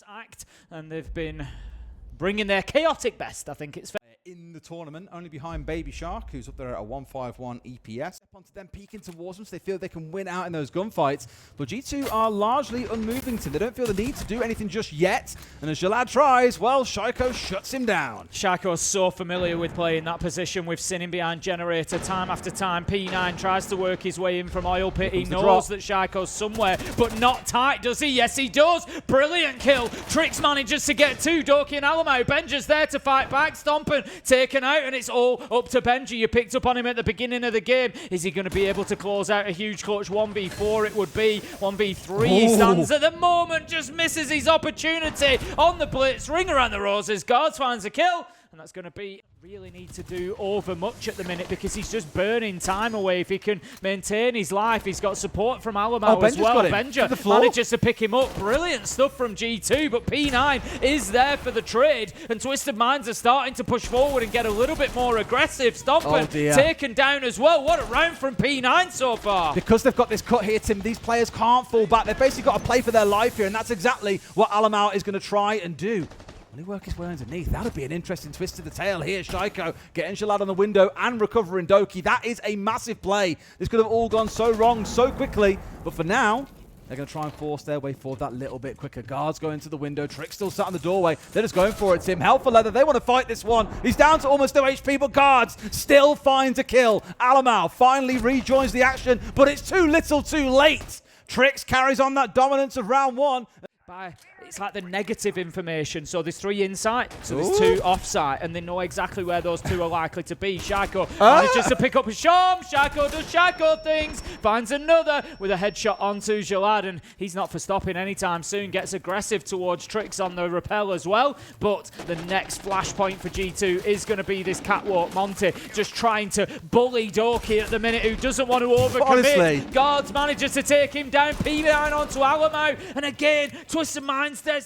act, and they've been bringing their chaotic best, I think it's fair. In the tournament, only behind Baby Shark, who's up there at a 151 EPS. Step onto them, peeking towards them, so they feel they can win out in those gunfights. But G2 are largely unmoving to them. They don't feel the need to do anything just yet. And as Jalad tries, well, Shaiko shuts him down. Shaiko's so familiar with playing that position. We've seen him behind Generator time after time. P9 tries to work his way in from Oil Pit. He knows that Shaiko's somewhere, but not tight, does he? Yes, he does. Brilliant kill. Trix manages to get two. Doki and Alamo. Benja's there to fight back. Stompin' taken out, and it's all up to Benji. You picked up on him at the beginning of the game. Is he going to be able to close out a huge clutch 1v4? It would be 1v3. He stands at the moment, just misses his opportunity on the blitz. Ring around the roses. Guards finds a kill, and that's going to be really need to do over much at the minute because he's just burning time away. If he can maintain his life, he's got support from Alamo as well. Benja manages to pick him up. Brilliant stuff from G2, but P9 is there for the trade, and Twisted Minds are starting to push forward and get a little bit more aggressive. Stompin' taken down as well. What a round from P9 so far. Because they've got this cut here, Tim, these players can't fall back. They've basically got to play for their life here, and that's exactly what Alamo is going to try and do. Will he work his way underneath? That would be an interesting twist to the tail here. Shaiko getting Jalad on the window and recovering Doki. That is a massive play. This could have all gone so wrong so quickly. But for now, they're going to try and force their way forward that little bit quicker. Guards going to the window. Trick still sat in the doorway. They're just going for it, Tim. Hell for leather. They want to fight this one. He's down to almost no HP, but Guards still finds a kill. Alamo finally rejoins the action, but it's too little too late. Trix carries on that dominance of round one. It's like the negative information. So there's three inside, so there's two offside, and they know exactly where those two are likely to be. Shaiko manages to pick up a shot. Shaiko does Shaiko things, finds another with a headshot onto Jalad, and he's not for stopping anytime soon. Gets aggressive towards Trix on the rappel as well. But the next flashpoint for G2 is going to be this catwalk. Monty just trying to bully Doki at the minute, who doesn't want to overcommit. Honestly. Guards manages to take him down. P9 onto Alamo, and again, Twisted Minds. I'm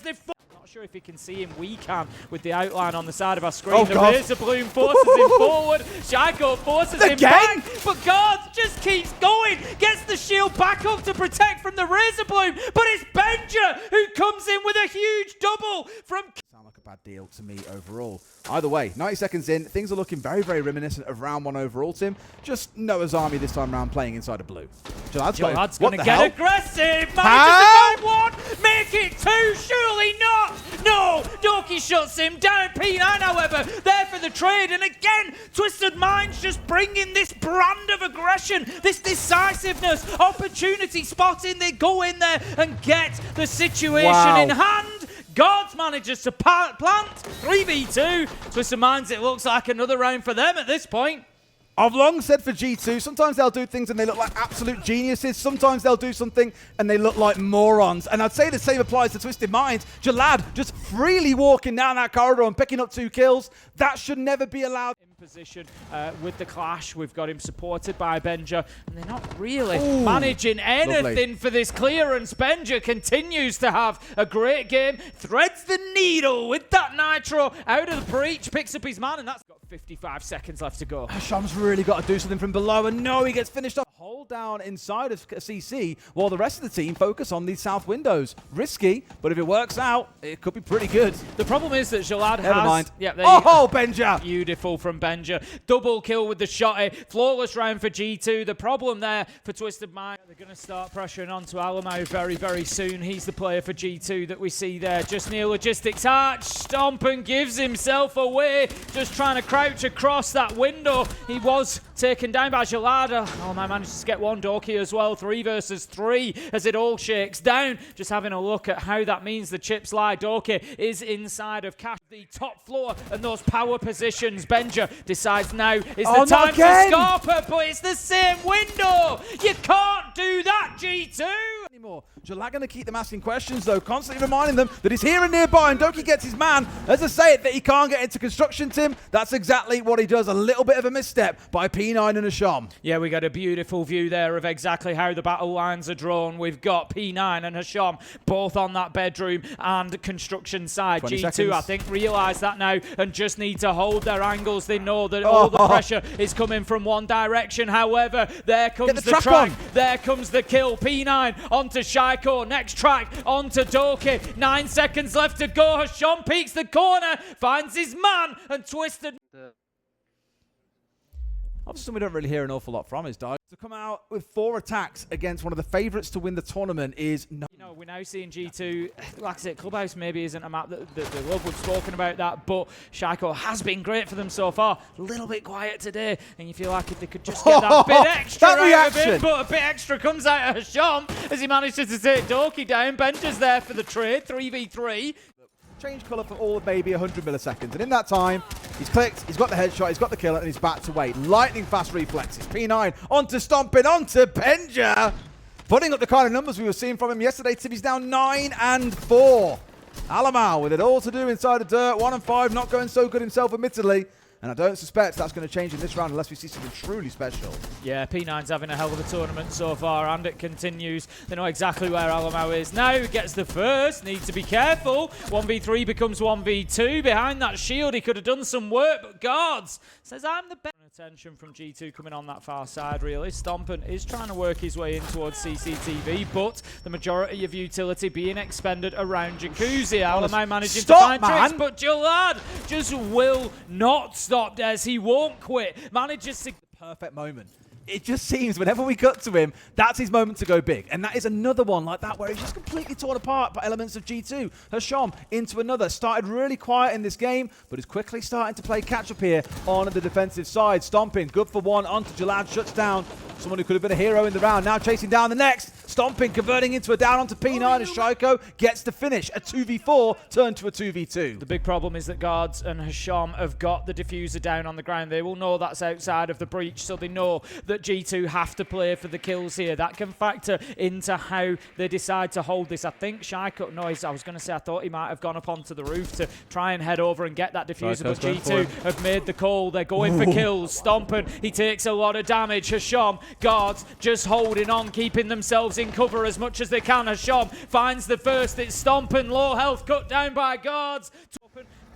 not sure if you can see him. We can with the outline on the side of our screen. The Razor Bloom forces him forward. Shaiko forces him back, but Guards just keeps going. Gets the shield back up to protect from the Razor Bloom, but it's Benja who comes in with a huge double from... Sound like a bad deal to me overall. Either way, 90 seconds in, things are looking very, very reminiscent of round one overall, Tim. Just Noah's Army this time round playing inside of blue. Jalad's going to get aggressive. Manages to go one, make it two, surely not. No, Doki shuts him down. P9, however, there for the trade. And again, Twisted Minds just bringing this brand of aggression, this decisiveness, opportunity spotting. They go in there and get the situation in hand. Guards manages to plant 3v2. Twisted Minds, it looks like another round for them at this point. I've long said for G2, sometimes they'll do things and they look like absolute geniuses. Sometimes they'll do something and they look like morons. And I'd say the same applies to Twisted Minds. Jalad just freely walking down that corridor and picking up 2 kills. That should never be allowed. In position with the clash, we've got him supported by Benja, and they're not really managing anything for this clearance. Benja continues to have a great game, threads the needle with that nitro out of the breach, picks up his man, and that's got 55 seconds left to go. Sham's really got to do something from below, and no, he gets finished off. Hold down inside of CC while the rest of the team focus on these south windows. Risky, but if it works out, it could be pretty good. The problem is that Jalad has... Never mind. Yeah, Benja! Beautiful from Benja. Double kill with the shot. Flawless round for G2. The problem there for Twisted Mind, they're going to start pressuring onto Alamo very, very soon. He's the player for G2 that we see there. Just near Logistics Arch. Stompin' gives himself away. Just trying to crouch across that window. He was taken down by Jalad. Alamo manages to get one. Doki as well. 3 versus 3 as it all shakes down. Just having a look at how that means the chips lie. Doki is inside of Cash, the top floor, and those power positions. Benja decides now is the time for Scarpa, but it's the same window. You can't do that, G2. Anymore. Jalad going to keep them asking questions, though, constantly reminding them that he's here and nearby, and Doki gets his man. As I say it, that he can't get into construction, Tim. That's exactly what he does. A little bit of a misstep by P9 and Hasham. Yeah, we got a beautiful view there of exactly how the battle lines are drawn. We've got P9 and Hasham both on that bedroom and construction side. G2, seconds. I think, realise that now and just need to hold their angles. They know that all the pressure is coming from one direction. However, there comes the track. There comes the kill. P9 onto Shai. Shaiko. Next track onto Doki. 9 seconds left to go. Hasham peeks the corner, finds his man, and Twisted. Obviously, we don't really hear an awful lot from his dog. To come out with 4 attacks against one of the favourites to win the tournament is no. You know, we're now seeing G2, like I said, Clubhouse maybe isn't a map that they love. We've spoken about that, but Shaiko has been great for them so far. A little bit quiet today, and you feel like if they could just get that bit extra out of it, but a bit extra comes out of Hasham as he manages to take Doki down. Benja's there for the trade, 3v3. Change colour for all of maybe 100 milliseconds. And in that time, he's clicked, he's got the headshot, he's got the kill, and he's back to wait. Lightning fast reflexes. P9 onto Stomping, onto Benja. Putting up the kind of numbers we were seeing from him yesterday. He's now 9-4. Alamau with it all to do inside the dirt. 1-5, not going so good himself, admittedly. And I don't suspect that's going to change in this round unless we see something truly special. Yeah, P9's having a hell of a tournament so far, and it continues. They know exactly where Alamau is now. He gets the first, needs to be careful. 1v3 becomes 1v2. Behind that shield, he could have done some work, but Guards says, I'm the best. Attention from G2 coming on that far side, really. Stompin is trying to work his way in towards CCTV, but the majority of utility being expended around Jacuzzi. Alamau managing to find tricks, but Jalad just will not stop Des. He won't quit. Manages to... Perfect moment. It just seems whenever we cut to him, that's his moment to go big. And that is another one like that where he's just completely torn apart by elements of G2. Hasham into another. Started really quiet in this game, but is quickly starting to play catch-up here on the defensive side. Stomping, good for one, onto Jalad, shuts down someone who could have been a hero in the round. Now chasing down the next. Stomping, converting into a down onto P9 as Shaiko gets the finish. A 2v4 turned to a 2v2. The big problem is that Guards and Hasham have got the diffuser down on the ground. They will know that's outside of the breach, so they know that G2 have to play for the kills here. That can factor into how they decide to hold this. I think Shaiko, I was going to say, I thought he might have gone up onto the roof to try and head over and get that diffuser, but G2 have made the call. They're going for kills. Stomping, he takes a lot of damage. Hasham, Guards just holding on, keeping themselves in cover as much as they can. Hasham finds the first. It's Stomping, low health, cut down by Guards.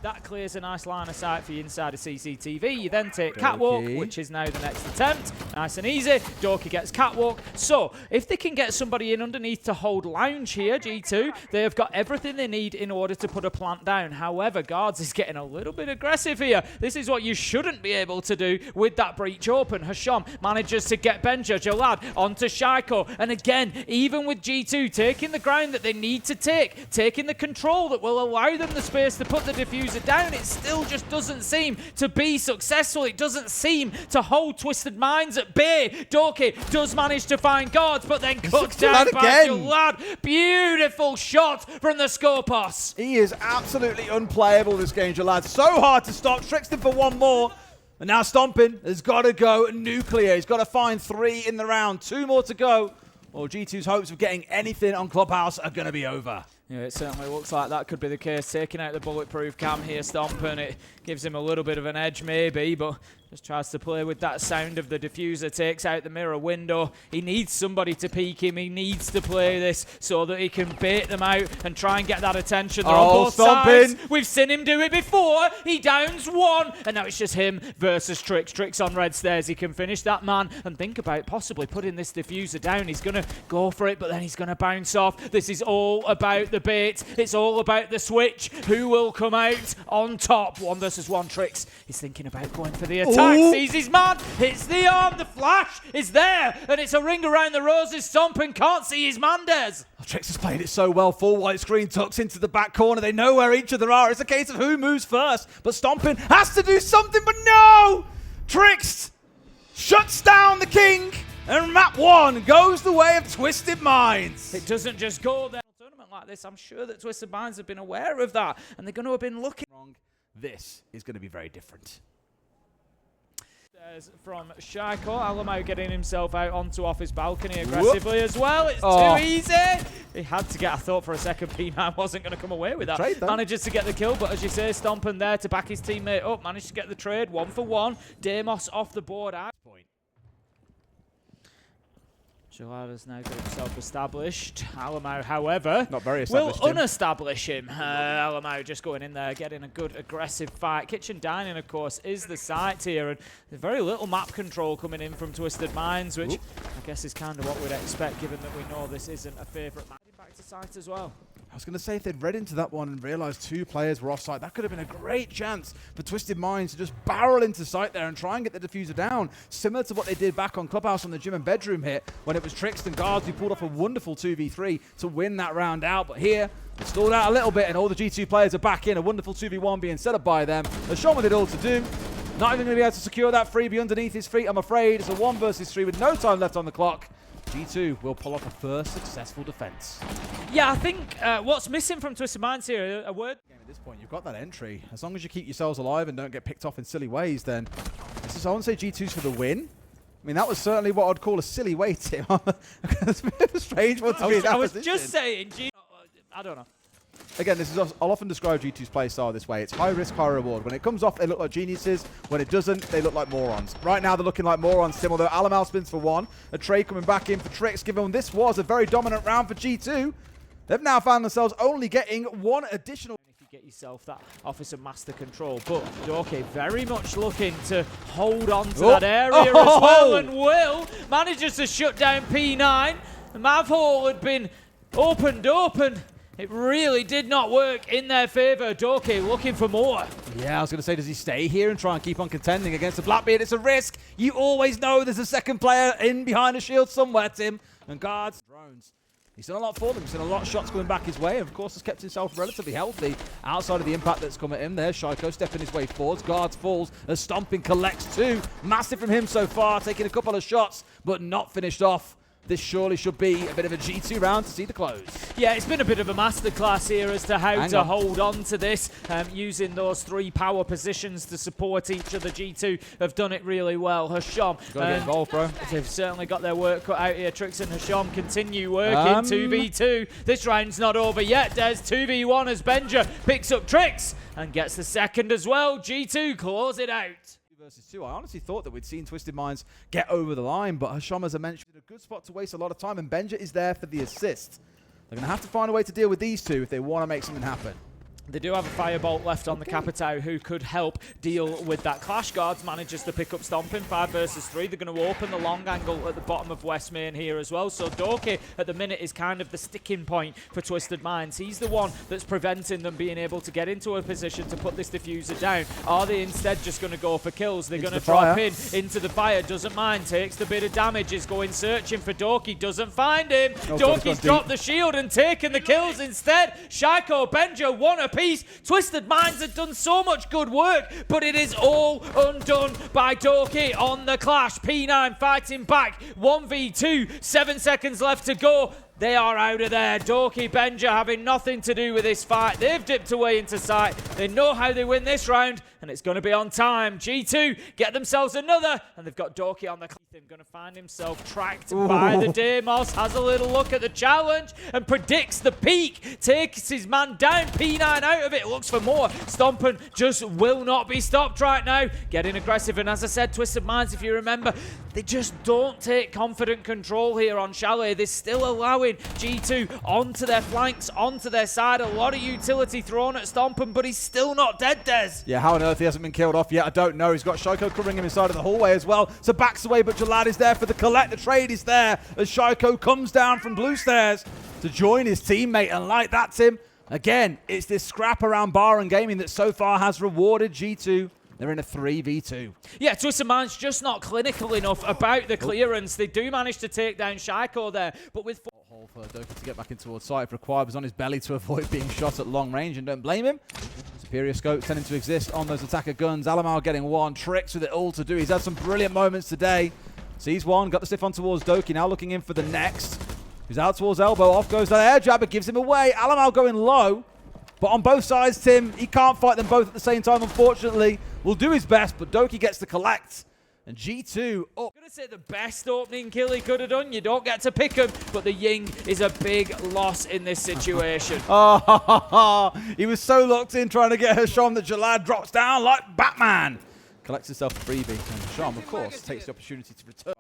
That clears a nice line of sight for you inside of CCTV. You then take Catwalk, which is now the next attempt. Nice and easy. Doki gets Catwalk. So, if they can get somebody in underneath to hold Lounge here, G2, they have got everything they need in order to put a plant down. However, Guards is getting a little bit aggressive here. This is what you shouldn't be able to do with that breach open. Hasham manages to get Benja, Jalad onto Shaiko. And again, even with G2 taking the ground that they need to take, taking the control that will allow them the space to put the diffuser down, it still just doesn't seem to be successful. It doesn't seem to hold Twisted Minds at bay. Doki does manage to find Guards, but then cut down by Jalad. Beautiful shot from the Scopos. He is absolutely unplayable, this game, Jalad. So hard to stop. Tricks him for one more. And now Stomping has got to go nuclear. He's got to find 3 in the round. 2 more to go. Well, G2's hopes of getting anything on Clubhouse are going to be over. Yeah, it certainly looks like that could be the case. Taking out the bulletproof cam here, Stomping, it gives him a little bit of an edge maybe, but just tries to play with that sound of the diffuser, takes out the mirror window. He needs somebody to peek him. He needs to play this so that he can bait them out and try and get that attention. They're on both sides. We've seen him do it before. He downs one, and now it's just him versus Trix. Trix on red stairs. He can finish that man and think about possibly putting this diffuser down. He's going to go for it, but then he's going to bounce off. This is all about the bait. It's all about the switch. Who will come out on top? 1 versus 1. Trix is thinking about going for the attack. Sees his man, hits the arm, the flash is there, and it's a ring around the roses. Stomping can't see his man, Des. Oh, Trix has played it so well. Full white screen, tucks into the back corner. They know where each other are. It's a case of who moves first, but Stomping has to do something, but no! Trix shuts down the king, and map 1 goes the way of Twisted Minds. It doesn't just go there. Tournament like this, I'm sure that Twisted Minds have been aware of that, and they're going to have been looking. This is going to be very different. From Shaiko, Alamau getting himself out onto off his balcony aggressively as well. It's too easy. He had to get, I thought for a second P9 wasn't going to come away with that. Manages to get the kill, but as you say, Stomping there to back his teammate up. Managed to get the trade, 1 for 1. Deimos off the board out. Jalad has now got himself established. Alamau, however, not very established, will unestablish him. Alamau just going in there, getting a good aggressive fight. Kitchen Dining, of course, is the site here, and there's very little map control coming in from Twisted Minds, which I guess is kind of what we'd expect, given that we know this isn't a favourite map. back to site as well. I was going to say, if they'd read into that one and realized 2 players were offside, that could have been a great chance for Twisted Minds to just barrel into site there and try and get the diffuser down, similar to what they did back on Clubhouse on the gym and bedroom hit when it was Trix and Guards who pulled off a wonderful 2v3 to win that round out. But here, it stalled out a little bit and all the G2 players are back in. A wonderful 2v1 being set up by them. As Sean with it all to do. Not even going to be able to secure that freebie underneath his feet, I'm afraid. It's a 1 versus 3 with no time left on the clock. G2 will pull off a first successful defense. Yeah, I think what's missing from Twisted Minds here, a word? At this point, you've got that entry. As long as you keep yourselves alive and don't get picked off in silly ways, then this is, I wouldn't say G2's for the win. I mean, that was certainly what I'd call a silly way, Tim. It's a bit of a strange one to be in that I was position. just saying, I don't know. Again, I'll often describe G2's play style this way. It's high risk, high reward. When it comes off, they look like geniuses. When it doesn't, they look like morons. Right now, they're looking like morons, Tim, although Alamal spins for 1. A trade coming back in for Trix, given this was a very dominant round for G2. They've now found themselves only getting 1 additional... If you get yourself that Officer Master control, but Dorky very much looking to hold on to that area as well, and Will manages to shut down P9. The Mav Hall had been opened up, and it really did not work in their favour. Dorky looking for more. Yeah, I was going to say, does he stay here and try and keep on contending against the Blackbeard? It's a risk. You always know there's a second player in behind the shield somewhere, Tim. And Guards, drones. He's done a lot for them. He's done a lot of shots coming back his way. And of course, has kept himself relatively healthy outside of the impact that's come at him. There's Shaiko stepping his way forwards. Guards falls as Stomping collects 2. Massive from him so far, taking a couple of shots, but not finished off. This surely should be a bit of a G2 round to see the close. Yeah, it's been a bit of a masterclass here as to how to hold on to this, using those 3 power positions to support each other. G2 have done it really well. Hasham, Got to get involved, bro. They've certainly got their work cut out here. Trix and Hasham continue working. 2v2. This round's not over yet. There's 2v1 as Benja picks up Trix and gets the second as well. G2 claws it out. Versus 2. I honestly thought that we'd seen Twisted Minds get over the line, but Hasham, as I mentioned, a good spot to waste a lot of time, and Benja is there for the assist. They're going to have to find a way to deal with these 2 if they want to make something happen. They do have a firebolt left on the Capitao who could help deal with that clash. Guards manages to pick up Stomping. 5 versus 3. They're going to open the long angle at the bottom of West Main here as well. So Dorky at the minute is kind of the sticking point for Twisted Minds. He's the one that's preventing them being able to get into a position to put this diffuser down. Are they instead just going to go for kills? They're going to drop in into the fire. Doesn't mind. Takes the bit of damage. Is going searching for Dorky. Doesn't find him. Dorky's dropped the shield and taken the kills instead. Shaiko, Benja, 1 apiece. Twisted Minds have done so much good work, but it is all undone by Dorky on the clash. P9 fighting back. 1v2. 7 seconds left to go. They are out of there. Dorky, Benja having nothing to do with this fight. They've dipped away into sight. They know how they win this round, and it's going to be on time. G2 get themselves another, and they've got Dorky on the cliff. Going to find himself tracked by the Deimos. Has a little look at the challenge and predicts the peak. Takes his man down. P9 out of it. Looks for more. Stomping just will not be stopped right now. Getting aggressive, and as I said, Twisted Minds, if you remember, they just don't take confident control here on Chalet. They're still allowing G2 onto their flanks, onto their side. A lot of utility thrown at Stompin', but he's still not dead, Des. Yeah, how on earth he hasn't been killed off yet, I don't know. He's got Shaiko covering him inside of the hallway as well. So backs away, but Jalad is there for the collect. The trade is there as Shaiko comes down from blue stairs to join his teammate. And like that, Tim, again, it's this scrap around Bar and Gaming that so far has rewarded G2. They're in a 3v2. Yeah, Twisted Minds just not clinical enough about the clearance. They do manage to take down Shaiko there, but with... Hole for Doki to get back in towards site if required. Was on his belly to avoid being shot at long range, and don't blame him. Superior scope tending to exist on those attacker guns. Alamal getting 1. Trix with it all to do. He's had some brilliant moments today. Sees 1, got the stiff on towards Doki, now looking in for the next. He's out towards elbow, off goes that air jab, it gives him away. Alamal going low. But on both sides, Tim, he can't fight them both at the same time, unfortunately. Will do his best, but Doki gets the collect. And G2 up. I'm going to say the best opening kill he could have done. You don't get to pick him, but the Ying is a big loss in this situation. Oh, he was so locked in trying to get Hasham that Jalad drops down like Batman. Collects himself a freebie. And Hasham, of course, takes the opportunity to return.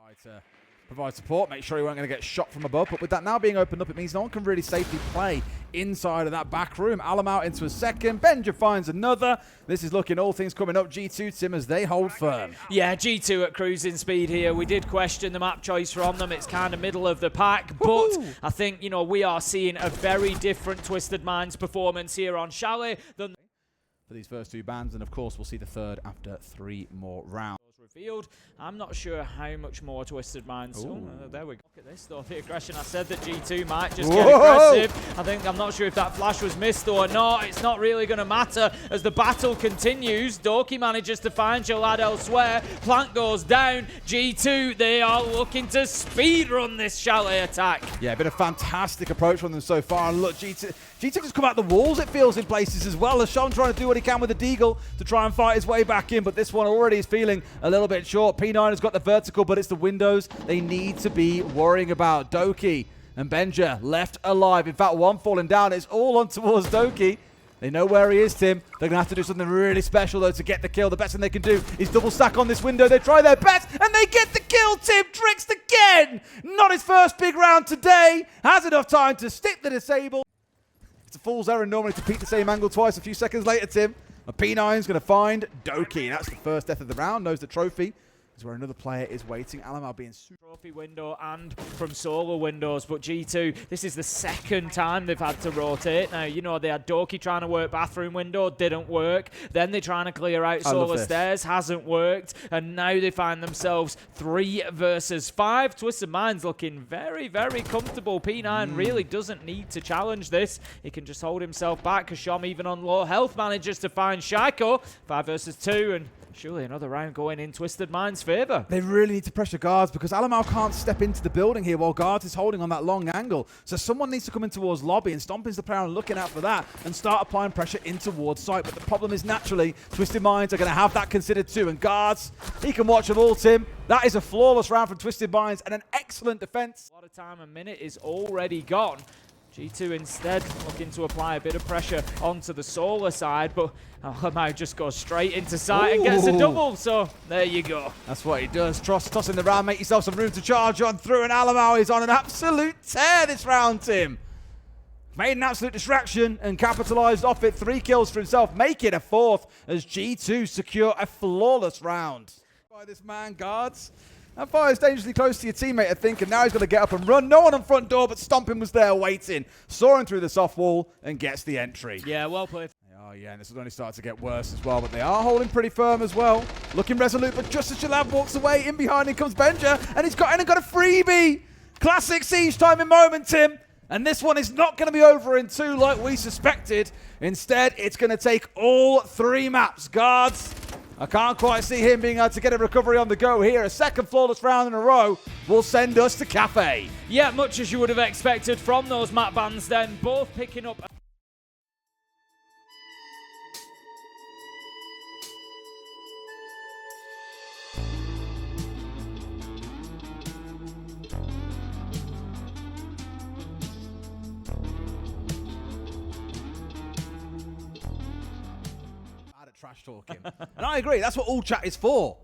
provide support, make sure he weren't going to get shot from above. But with that now being opened up, it means no one can really safely play inside of that back room. Alam out into a second. Benja finds another. This is looking all things coming up. G2, Tim, as they hold firm. Yeah, G2 at cruising speed here. We did question the map choice from them. It's kind of middle of the pack. But I think, you know, we are seeing a very different Twisted Minds performance here on Chalet than for these first two bands. And, of course, we'll see the third after 3 more rounds. Revealed. I'm not sure how much more Twisted Minds. Oh, there we go. Look at this though. The aggression. I said that G2 might just get aggressive. I'm not sure if that flash was missed or not. It's not really going to matter as the battle continues. Dorky manages to find Jalad elsewhere. Plant goes down. G2, they are looking to speedrun this Chalet attack. Yeah, been a fantastic approach from them so far. And look, G2 just come out the walls, it feels, in places as well. Sean trying to do what he can with the Deagle to try and fight his way back in, but this one already is feeling a little bit short. P9 has got the vertical, but it's the windows they need to be worrying about. Doki and Benja left alive. In fact, one falling down. It's all on towards Doki. They know where he is, Tim. They're going to have to do something really special, though, to get the kill. The best thing they can do is double stack on this window. They try their best, and they get the kill, Tim. Tricked again. Not his first big round today. Has enough time to stick the disable. It's a fool's errand normally to peek the same angle twice a few seconds later, Tim. P9's going to find Doki. That's the first death of the round. Knows the trophy is where another player is waiting. Alamar being super. Trophy window and from solo windows, but G2, this is the second time they've had to rotate. Now, you know, they had Doki trying to work bathroom window, didn't work. Then they're trying to clear out solar stairs, hasn't worked. And now they find themselves 3 versus 5. Twisted Minds looking very, very comfortable. P9 really doesn't need to challenge this. He can just hold himself back. Kashom, even on low health, manages to find Shaiko. 5 versus 2, and surely another round going in Twisted Minds' favour. They really need to pressure guards because Alamar can't step into the building here while guards is holding on that long angle. So someone needs to come in towards lobby, and Stomping's the player looking out for that and start applying pressure in towards site. But the problem is naturally Twisted Minds are going to have that considered too. And guards, he can watch them all, Tim. That is a flawless round from Twisted Minds and an excellent defense. A lot of time, a minute is already gone. G2 instead looking to apply a bit of pressure onto the solar side, but Alamau just goes straight into sight and gets a double, so there you go. That's what he does. Tossing the round, make yourself some room to charge on through, and Alamau is on an absolute tear this round, Tim. Made an absolute distraction and capitalized off it. 3 kills for himself, make it a 4th as G2 secure a flawless round. By this man, guards. That fire is dangerously close to your teammate, I think, and now he's going to get up and run. No one on front door, but Stomping was there waiting. Soaring through the soft wall and gets the entry. Yeah, well played. Oh, yeah, and this is only starting to get worse as well, but they are holding pretty firm as well. Looking resolute, but just as Jalab walks away, in behind him comes Benja, and he's got a freebie. Classic siege timing moment, Tim. And this one is not going to be over in 2 like we suspected. Instead, it's going to take all 3 maps. Guards, I can't quite see him being able to get a recovery on the go here. A second flawless round in a row will send us to Cafe. Yeah, much as you would have expected from those map bans then, both picking up. Trash talking. And I agree, that's what all chat is for.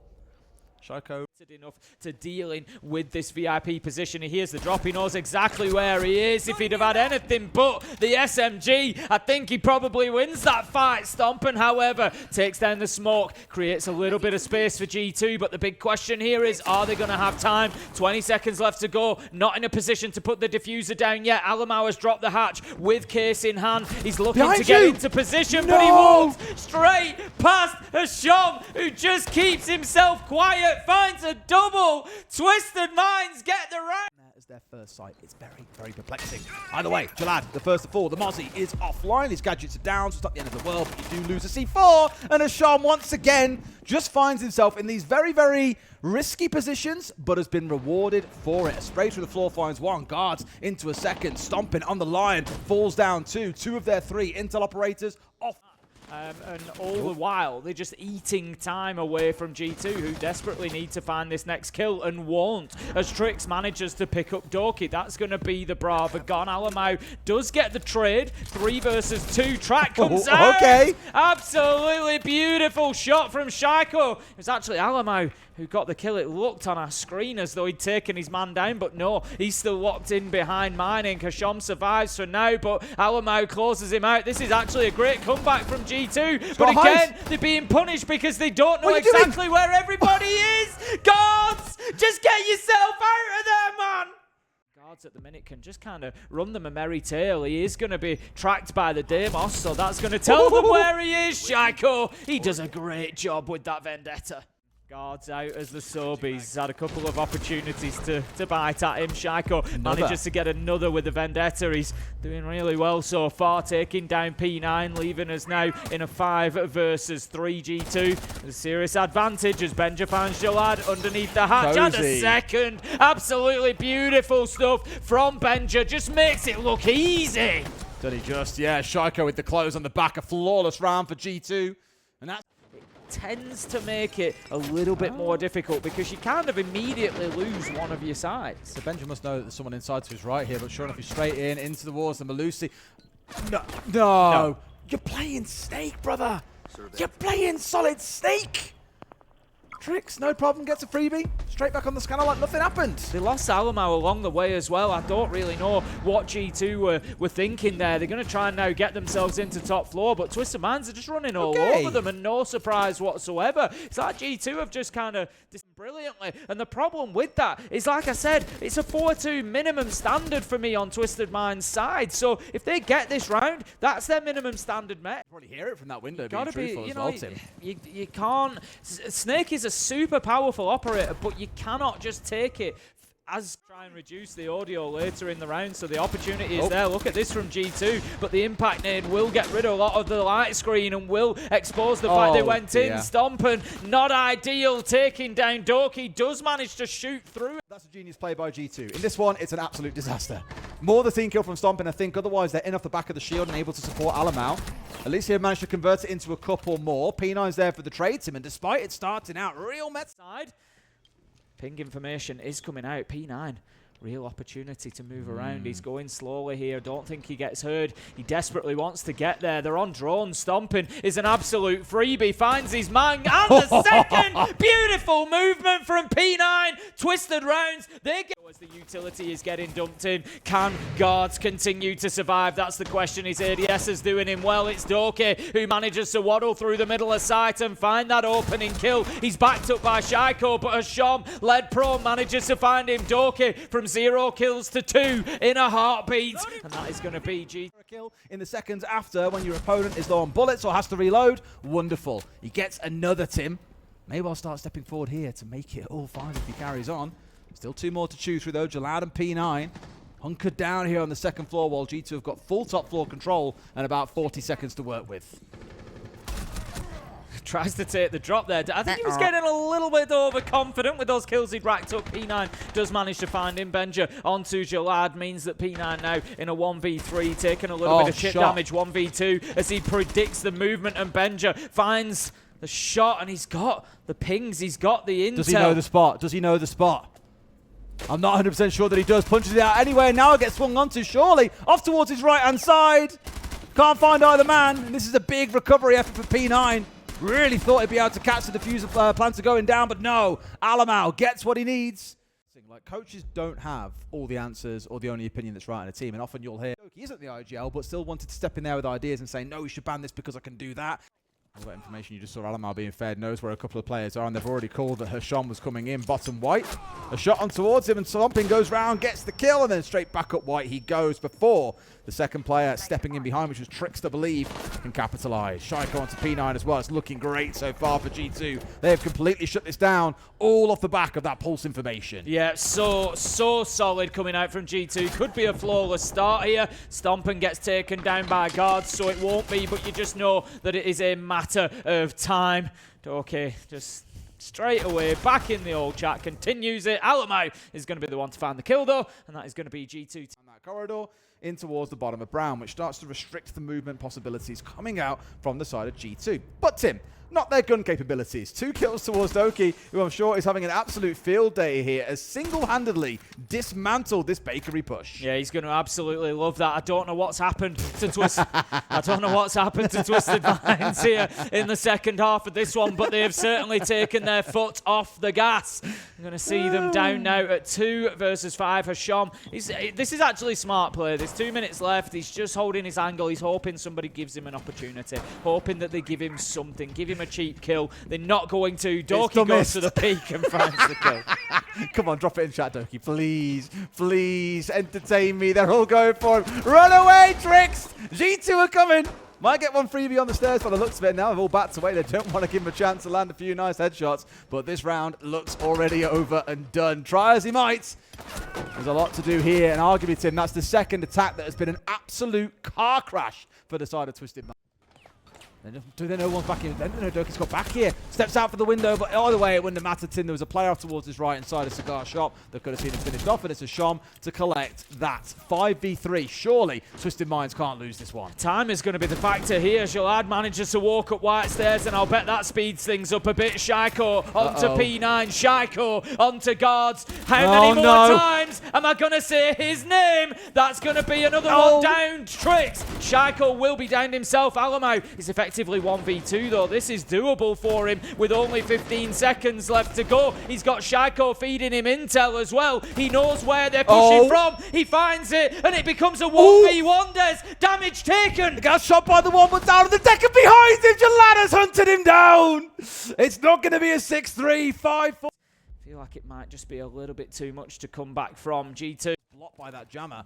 Shaiko Enough to dealing with this VIP position. He hears the drop. He knows exactly where he is. If he'd have had anything but the SMG, I think he probably wins that fight. Stomping, however, takes down the smoke, creates a little bit of space for G2, but the big question here is, are they going to have time? 20 seconds left to go. Not in a position to put the diffuser down yet. Alamau has dropped the hatch with case in hand. He's looking to get into position, but he walks straight past Hasham, who just keeps himself quiet, finds a double. Twisted Minds get the round. As their first sight, it's very, very perplexing. Either way, Jalad, the first to fall. The Mozzie is offline. His gadgets are down, so it's not the end of the world, but you do lose a C4. And Hasham, once again, just finds himself in these very, very risky positions, but has been rewarded for it. A spray through the floor finds 1. Guards into a second. Stomping on the line. Falls down 2. 2 of their 3 intel operators off. And all the while, they're just eating time away from G2, who desperately need to find this next kill and won't. As Trix manages to pick up Doki, that's going to be the Brava gone. Alamau does get the trade. 3 versus 2. Track comes out. Okay. Absolutely beautiful shot from Shaiko. It's actually Alamau who got the kill. It looked on our screen as though he'd taken his man down, but no, he's still locked in behind mining. Kashom survives for now, but Alamau closes him out. This is actually a great comeback from G2, but again, they're being punished because they don't know exactly where everybody is. Gods, just get yourself out of there, man. Guards at the minute can just kind of run them a merry tale. He is going to be tracked by the Deimos, so that's going to tell them where he is. Shaiko, he does a great job with that Vendetta. Guards out as the Sobies had a couple of opportunities to bite at him. Shaiko manages to get another with the Vendetta. He's doing really well so far, taking down P9, leaving us now in a 5 versus 3 G2. A serious advantage as Benja finds Jalad underneath the hatch. And a second. Absolutely beautiful stuff from Benja. Just makes it look easy. Did he just? Yeah, Shaiko with the close on the back. A flawless round for G2. And that's tends to make it a little bit more difficult because you kind of immediately lose one of your sides. So Benja must know that there's someone inside to his right here, but sure enough, he's straight in, into the walls, and Malusi. No. You're playing Snake, brother. You're playing solid Snake. Tricks, no problem, gets a freebie. Straight back on the scanner like nothing happened. They lost Alamau along the way as well. I don't really know what G2 were thinking there. They're going to try and now get themselves into top floor, but Twisted Minds are just running all over them and no surprise whatsoever. It's like G2 have just kind of brilliantly. And the problem with that is, like I said, it's a 4-2 minimum standard for me on Twisted Minds' side. So if they get this round, that's their minimum standard met. Probably hear it from that window, Gotta being truthful as well, Tim. You can't. Snake is a super powerful operator, but you cannot just take it as try and reduce the audio later in the round, so the opportunity is there. Look at this from G2, but the impact nade will get rid of a lot of the light screen and will expose the fact they went in. Stompin, not ideal, taking down Doki, does manage to shoot through. That's a genius play by G2. In this one, it's an absolute disaster. More the team kill from Stompin, I think, otherwise they're in off the back of the shield and able to support Alamau. At least he managed to convert it into a couple more. P9's there for the trade team, and despite it starting out real mess side, ping information is coming out. P9, real opportunity to move around. He's going slowly here. Don't think he gets heard. He desperately wants to get there. They're on drone. Stompin is an absolute freebie. Finds his man. And the second. Beautiful movement from P9. Twisted rounds. They get as the utility is getting dumped in. Can guards continue to survive? That's the question. His ADS is doing him well. It's Doki who manages to waddle through the middle of site and find that opening kill. He's backed up by Shaiko, but Hasham, led pro, manages to find him. Doki from 0 kills to 2 in a heartbeat. And that is going to be G. A kill in the seconds after when your opponent is low on bullets or has to reload. Wonderful. He gets another Tim. Maybe I'll start stepping forward here to make it all 5 if he carries on. Still 2 more to choose through though. Jalad and P9 hunkered down here on the second floor while G2 have got full top floor control and about 40 seconds to work with. Tries to take the drop there. I think he was getting a little bit overconfident with those kills he'd racked up. P9 does manage to find him. Benja onto Jalad means that P9 now in a 1v3, taking a little bit of chip damage. 1v2 as he predicts the movement, and Benja finds the shot, and he's got the pings, he's got the intel. Does he know the spot? Does he know the spot? I'm not 100% sure that he does. Punches it out anyway, and now it gets swung onto Surely. Off towards his right-hand side. Can't find either man, and this is a big recovery effort for P9. Really thought he'd be able to catch the diffuser plants are going down, but no. Alamau gets what he needs. Like, coaches don't have all the answers or the only opinion that's right in a team, and often you'll hear he isn't the IGL, but still wanted to step in there with ideas and say, no, we should ban this because I can do that. All that information you just saw Alamau being fed knows where a couple of players are, and they've already called that Hasham was coming in bottom white. A shot on towards him, and Stompin goes round, gets the kill, and then straight back up white he goes before the second player stepping in behind, which was Tricks to believe, can capitalise. Shaiko onto P9 as well. It's looking great so far for G2. They have completely shut this down, all off the back of that pulse information. Yeah, so solid coming out from G2. Could be a flawless start here. Stompin gets taken down by guards, so it won't be, but you just know that it is a matter of time. Okay, just straight away back in the old chat, continues it. Alamau is going to be the one to find the kill though, and that is going to be G2. On that corridor in towards the bottom of Brown, which starts to restrict the movement possibilities coming out from the side of G2. But Tim, not their gun capabilities. 2 kills towards Doki, who I'm sure is having an absolute field day here, has single-handedly dismantled this bakery push. Yeah, he's going to absolutely love that. I don't know what's happened to Twisted Minds here in the second half of this one, but they have certainly taken their foot off the gas. I'm going to see them down now at 2 versus 5. Hasham, this is actually smart play. There's 2 minutes left. He's just holding his angle. He's hoping somebody gives him an opportunity, hoping that they give him something, give him a cheap kill. They're not going to. Doki goes to the peak and finds the kill. Come on, drop it in chat, Doki. Please, please, entertain me. They're all going for him. Run away, Tricks! G2 are coming. Might get one freebie on the stairs by the looks of it. Now they've all backed away. They don't want to give him a chance to land a few nice headshots. But this round looks already over and done. Try as he might. There's a lot to do here. And arguably, Tim, that's the second attack that has been an absolute car crash for the side of Twisted Minds. Do they know one's back in? They don't know Doki's got back here. Steps out for the window, but either way, it wouldn't have mattered, Tim. There was a player off towards his right inside a cigar shop that could have seen him finished off, and it's a Shom to collect that. 5v3. Surely Twisted Minds can't lose this one. Time is going to be the factor here. Jalad manages to walk up white stairs, and I'll bet that speeds things up a bit. Shaiko onto P9. Shaiko onto guards. How many more times am I going to say his name? That's going to be another one down. Tricks. Shaiko will be downed himself. Alamau is effectively 1v2 though. This is doable for him with only 15 seconds left to go. He's got Shaiko feeding him intel as well. He knows where they're pushing from. He finds it and it becomes a 1v1. There's damage taken. He got shot by the one, but down on the deck and behind him. Jalada's hunted him down. It's not going to be a 6-3, 5-4. I feel like it might just be a little bit too much to come back from. G2 blocked by that jammer.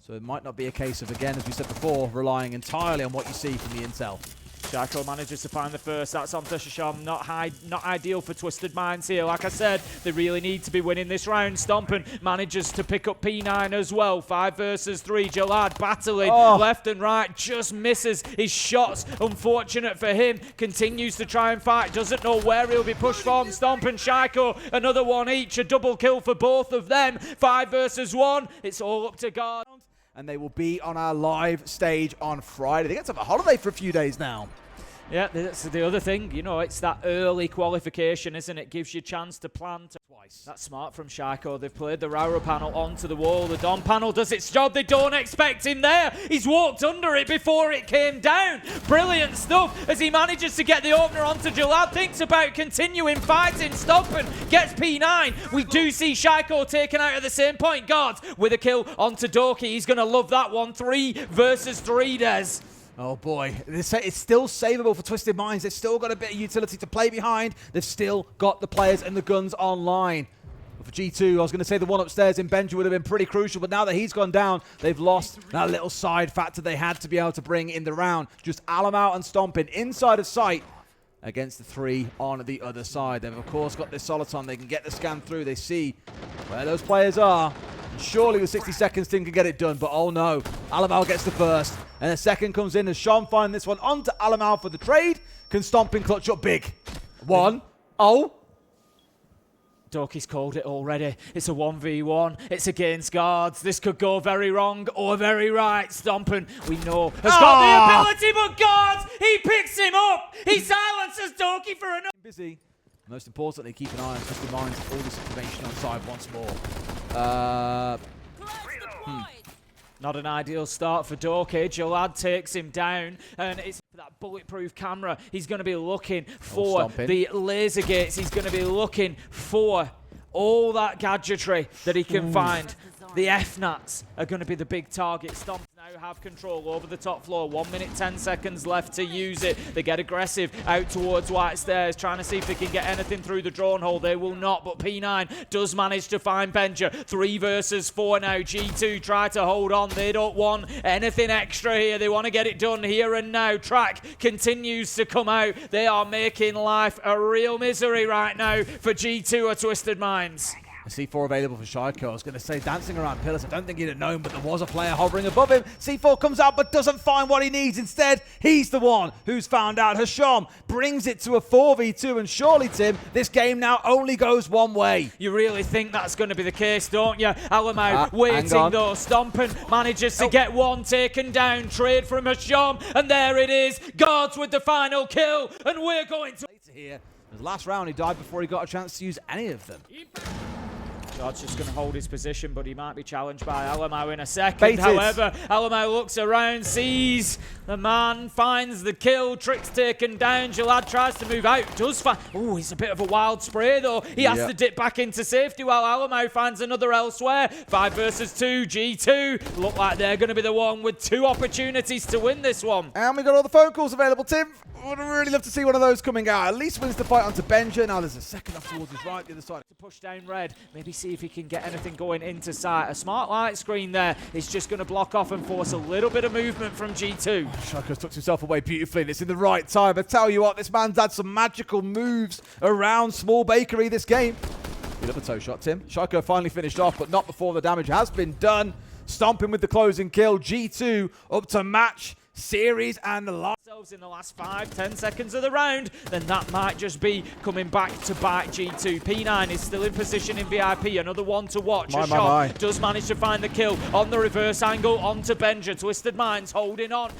So it might not be a case of, again, as we said before, relying entirely on what you see from the intel. Shaiko manages to find the first. That's on Shasham. Not ideal for Twisted Minds here. Like I said, they really need to be winning this round. Stompin manages to pick up P9 as well. 5 versus 3. Jalad battling left and right. Just misses his shots. Unfortunate for him. Continues to try and fight. Doesn't know where he'll be pushed from. Stompin, Shaiko. Another one each. A double kill for both of them. 5 versus 1. It's all up to guard. And they will be on our live stage on Friday. They get to have a holiday for a few days now. Yeah, that's the other thing. You know, it's that early qualification, isn't it? Gives you a chance to plan twice. That's smart from Shaiko. They've played the Rauro panel onto the wall. The Dom panel does its job. They don't expect him there. He's walked under it before it came down. Brilliant stuff as he manages to get the opener onto Jalad. Thinks about continuing fighting. Stomping. Gets P9. We do see Shaiko taken out at the same point. Guards with a kill onto Doki. He's going to love that one. 3 versus 3, Des. Oh boy, it's still savable for Twisted Minds. They've still got a bit of utility to play behind. They've still got the players and the guns online. But for G2, I was going to say the one upstairs in Benji would have been pretty crucial, but now that he's gone down, they've lost that little side factor they had to be able to bring in the round. Just Alamau and Stompin inside of sight against the 3 on the other side. They've of course got this Soliton. They can get the scan through. They see where those players are. Surely with 60 seconds, Tim can get it done, but oh no. Alamau gets the first, and the second comes in as Sean finds this one onto Alamau for the trade. Can Stompin clutch up big. 1. Doki's called it already. It's a 1v1. It's against guards. This could go very wrong or very right. Stompin, we know, has got the ability, but guards, he picks him up. He silences Doki for another. Busy. Most importantly, keep an eye on Twisted Minds. All this information on side once more. Not an ideal start for Doki. Jalad takes him down, and it's that bulletproof camera. He's going to be looking for the laser gates. He's going to be looking for all that gadgetry that he can find. The FNATs are going to be the big target. Stomp now have control over the top floor. 1 minute, 10 seconds left to use it. They get aggressive out towards White Stairs, trying to see if they can get anything through the drone hole. They will not, but P9 does manage to find Benja. 3 versus 4 now. G2 try to hold on. They don't want anything extra here. They want to get it done here and now. Track continues to come out. They are making life a real misery right now for G2 or Twisted Minds. C4 available for Shaiko. I was going to say dancing around pillars. I don't think he'd have known, but there was a player hovering above him. C4 comes out but doesn't find what he needs. Instead, he's the one who's found out. Hasham brings it to a 4v2, and surely, Tim, this game now only goes one way. You really think that's going to be the case, don't you? Alamau waiting though. Stomping manages to get one taken down. Trade from Hasham, and there it is. Guards with the final kill, and we're going to... Here. The last round, he died before he got a chance to use any of them. God's just going to hold his position, but he might be challenged by Alamau in a second. Baited. However, Alamau looks around, sees the man, finds the kill, Trick's taken down. Jalad tries to move out, does find... Oh, it's a bit of a wild spray, though. He has to dip back into safety while Alamau finds another elsewhere. 5 versus 2, G2. Look like they're going to be the one with 2 opportunities to win this one. And we got all the phone calls available, Tim. Would really love to see one of those coming out. At least wins the fight onto Benja. Now there's a second off towards his right, the other side. To push down red, maybe see if he can get anything going into sight. A smart light screen there is just going to block off and force a little bit of movement from G2. Shaiko's tucked himself away beautifully, and it's in the right time. I tell you what, this man's had some magical moves around Small Bakery this game. You love a toe shot, Tim. Shaiko finally finished off, but not before the damage has been done. Stomping with the closing kill. G2 up to match series and the last in the last 5-10 seconds of the round, then that might just be coming back to bite G2. P9 is still in position in VIP, another one to watch. A shot does manage to find the kill on the reverse angle onto Benja. Twisted Minds holding on.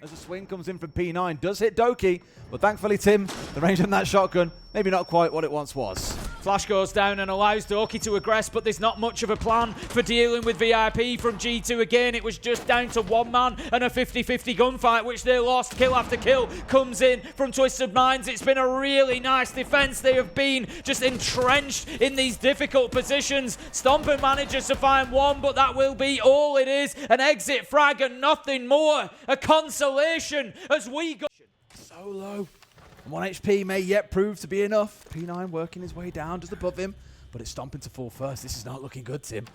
As a swing comes in from P9, does hit Doki, but thankfully, Tim, the range on that shotgun, maybe not quite what it once was. Flash goes down and allows Doki to aggress, but there's not much of a plan for dealing with VIP from G2 again. It was just down to one man and a 50-50 gunfight, which they lost. Kill after kill comes in from Twisted Minds. It's been a really nice defense. They have been just entrenched in these difficult positions. Stomping manages to find one, but that will be all it is. An exit frag and nothing more. A consolation as we go. So low. 1 HP may yet prove to be enough. P9 working his way down just above him, but it's stomping to fall first. This is not looking good, Tim.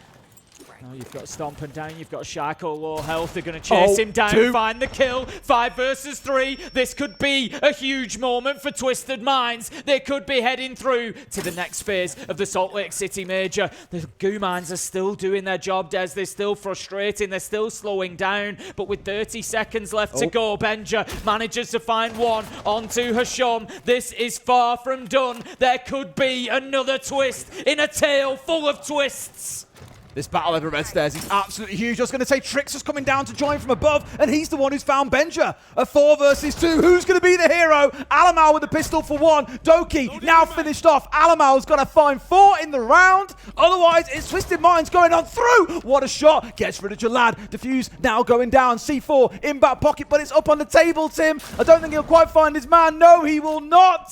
Now you've got Stomping down, you've got Shaiko low health. They're going to chase him down, find the kill. 5 versus 3. This could be a huge moment for Twisted Minds. They could be heading through to the next phase of the Salt Lake City Major. The Goo Minds are still doing their job, Des. They're still frustrating. They're still slowing down. But with 30 seconds left to go, Benja manages to find one onto Hasham. This is far from done. There could be another twist in a tale full of twists. This battle over red stairs is absolutely huge. I was going to say Trix is coming down to join from above, and he's the one who's found Benja. A 4 versus 2. Who's going to be the hero? Alamau with the pistol for 1. Doki now finished off. Alamau's got to find 4 in the round. Otherwise, it's Twisted Minds going on through. What a shot. Gets rid of Jalad. Defuse now going down. C4 in back pocket, but it's up on the table, Tim. I don't think he'll quite find his man. No, he will not.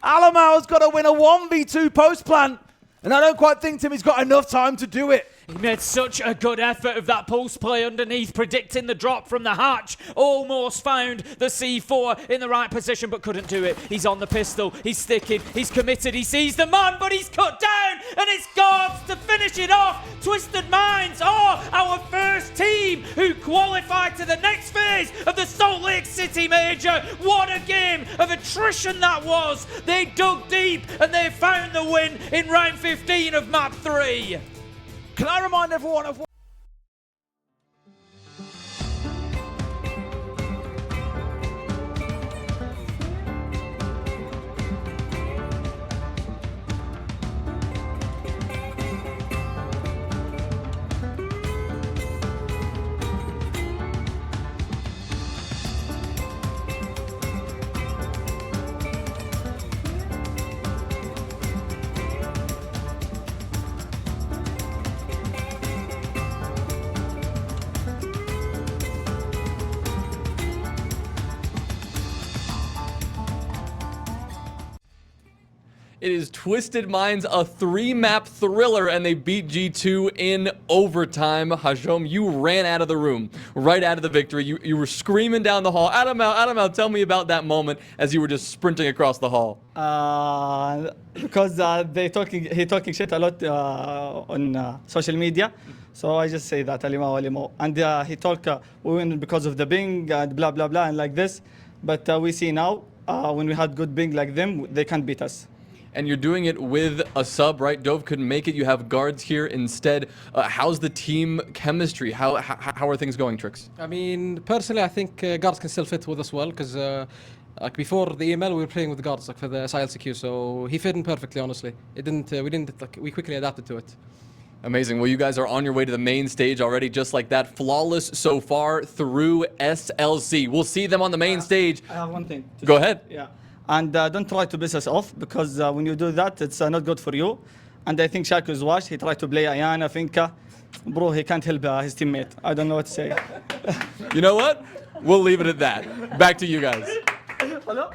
Alamau's got to win a 1v2 post plant. And I don't quite think, Tim, he's got enough time to do it. He made such a good effort of that pulse play underneath, predicting the drop from the hatch. Almost found the C4 in the right position, but couldn't do it. He's on the pistol. He's sticking. He's committed. He sees the man, but he's cut down. And it's Guards to finish it off. Twisted Minds are our first team who qualified to the next phase of the Salt Lake City Major. What a game of attrition that was. They dug deep and they found the win in round 15 of map 3. Can I remind everyone of what... It is Twisted Minds, a 3-map thriller, and they beat G2 in overtime. Hasham, you ran out of the room, right out of the victory. You were screaming down the hall. Adamau, tell me about that moment as you were just sprinting across the hall. Because he talking shit a lot on social media. So I just say that, Alimo. And he talk, we win because of the Bing and blah, blah, blah, and like this. But we see now, when we had good Bing like them, they can't beat us. and you're doing it with a sub, right? Dove couldn't make it. You have guards here instead. How's the team chemistry? How are things going, Trix? I mean, personally, I think guards can still fit with us well because like before the email, we were playing with guards like for the SILCQ, so he fit in perfectly. Honestly, we quickly adapted to it. Amazing. Well, you guys are on your way to the main stage already, just like that. Flawless so far through SLC. We'll see them on the main stage. I have one thing. Go ahead. Yeah. And don't try to piss us off because when you do that, it's not good for you. And I think Shaiko is washed. He tried to play Ayana, Finka. Bro, he can't help his teammate. I don't know what to say. You know what? We'll leave it at that. Back to you guys. Hello?